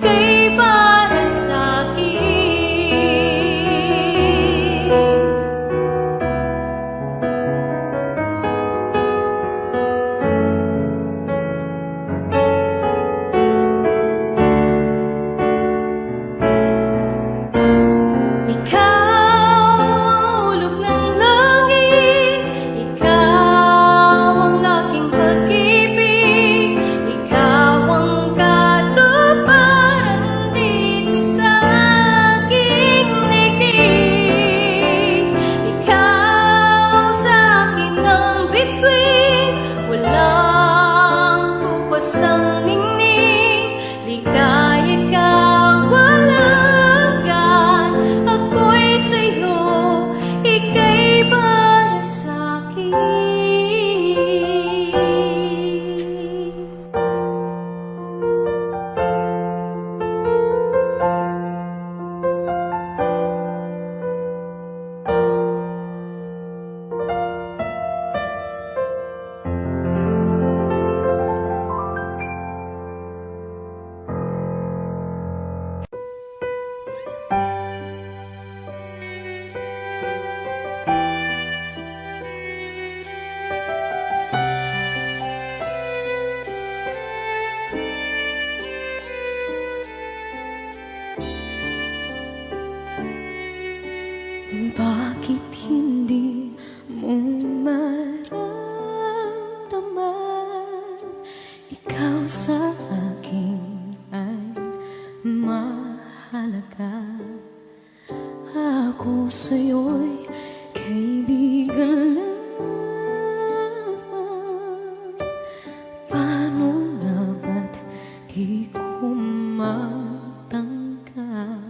ika'y para sa'kin. Ikaw ang hulog ng langit, ikaw ang aking pag-ibig, ikaw ang katuparan dito sa aking daigdig. Ikaw sa akin ang bituin, walang kupasang ningning. Ligaya ka, walang hanggan, ako'y sa'yo, ika'y para sa'kin. Bakit hindi mo maramdaman, ikaw sa akin ay mahalaga. Ako sa'yo'y kaibigan lamang. Paano nga ba't di ko matanggap?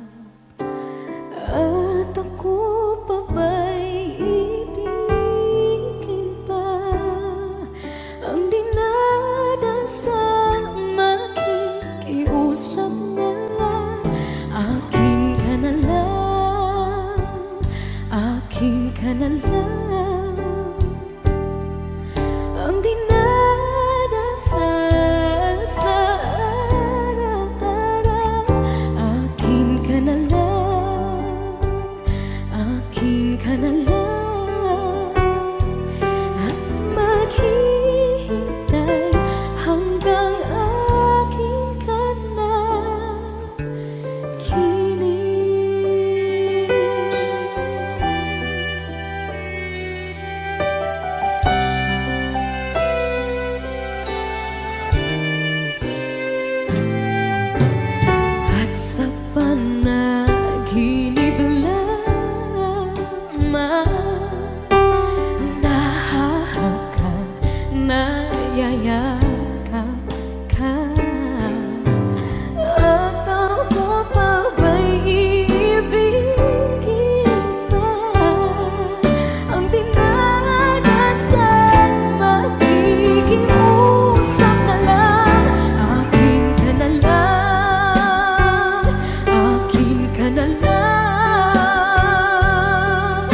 na lang ang dinadasal sa araw-araw. Akin ka na lang, akin ka na lang, at maghihintay hanggang akin ka na kilig. At sa panaginip lamang nahahagkan, nayayakap ka, at ako pa ba'y iibigin pa? Ang dinadasal, makikiusap na lang. Akin ka na lang, akin ka na lang,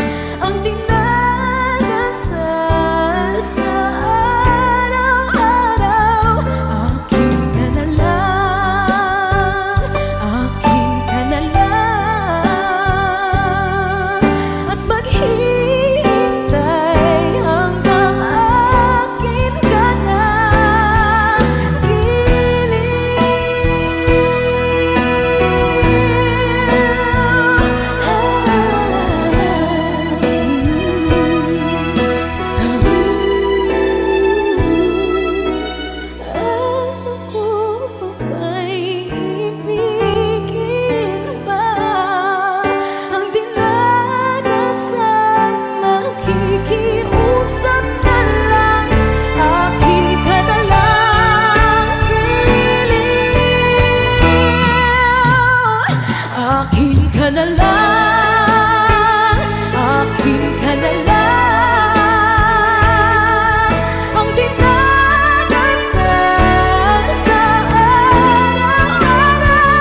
ang dinadasal sa araw-araw. Akin ka na lang, akin ka na lang, at maghihintay hanggang akin ka na Ako pa ba'y ibigin ba? Ang dinadasal, makikiusap na lang. Akin ka na lang, kilig. Akin ka na lang, akin ka na lang, ang dinadasal sa araw-araw.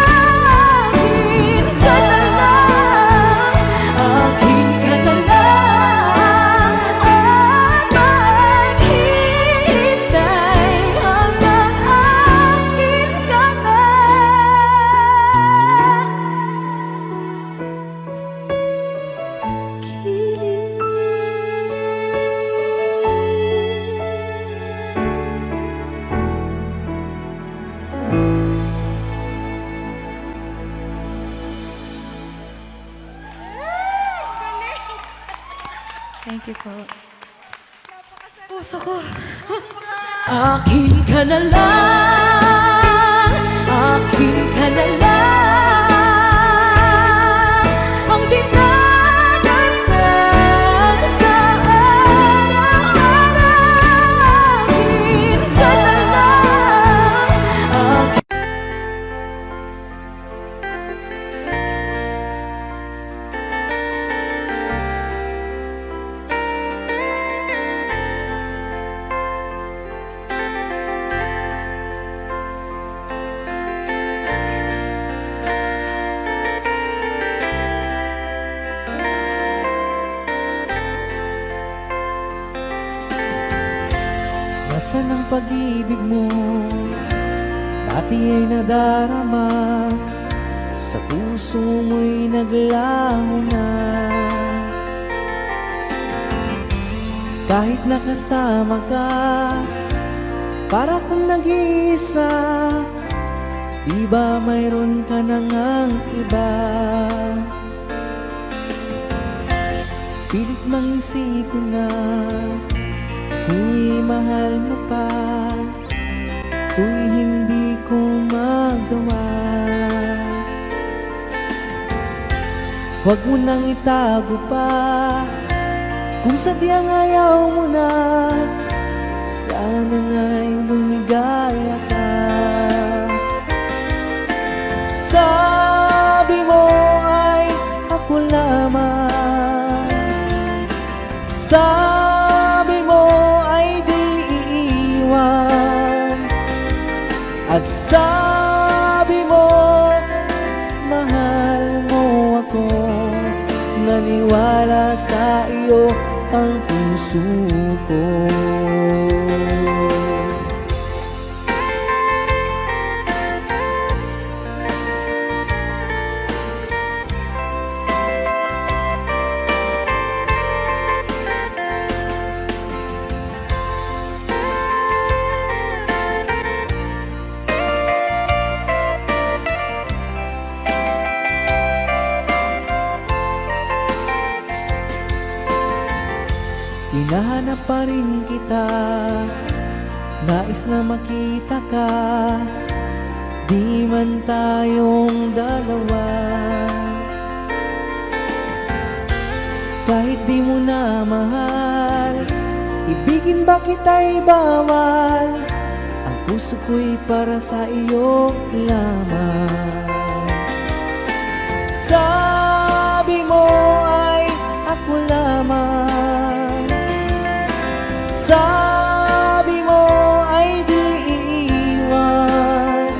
Akin ka na lang, akin ka na lang, at maghihintay hanggang akin ka na Thank you po. Puso ko. Akin ka na lang, akin ka na lang, ang dinadasal sa araw-araw. Akin ka na lang, akin. Nasaan ang pag-ibig mo? Dati ay nadarama, sa puso mo'y naglaho na. Kahit nakasama ka, para kang nag-iisa. Di ba mayroon ka na ngang iba? Pilit mang isipin na kung mahal mo pa, to'y hindi ko magawa. Huwag mo nang itago pa, kung sadyang ayaw mo na, sana nga'y lumigaya ka. Sabi mo ay ako lamang, sabi mo ay di iiwan, at sabi mo mahal mo ako na naniwala sa iyo ang puso ko. Hinahanap pa rin kita, nais na makita ka, di man tayong dalawa. Kahit di mo na mahal, ibigin ba kita'y bawal? Ang puso ko'y para sa iyo lamang. Sabi mo ay ako lamang, sabi mo ay di iiwan,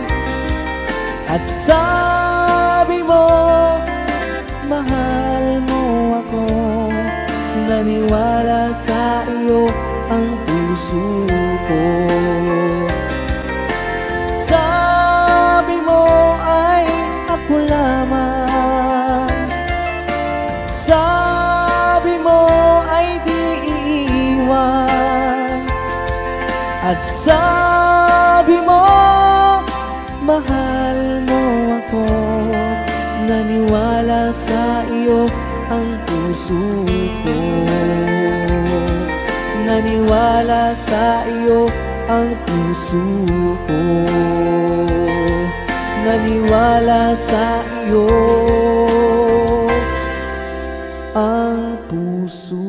at sabi mo mahal mo ako. Naniwala sa iyo ang puso ko. Sabi mo ay ako lamang, sabi mo ay di iiwan, at sabi mo mahal mo ako. Naniwala sa iyo ang puso ko. Naniwala sa iyo ang puso ko. Naniwala sa iyo ang puso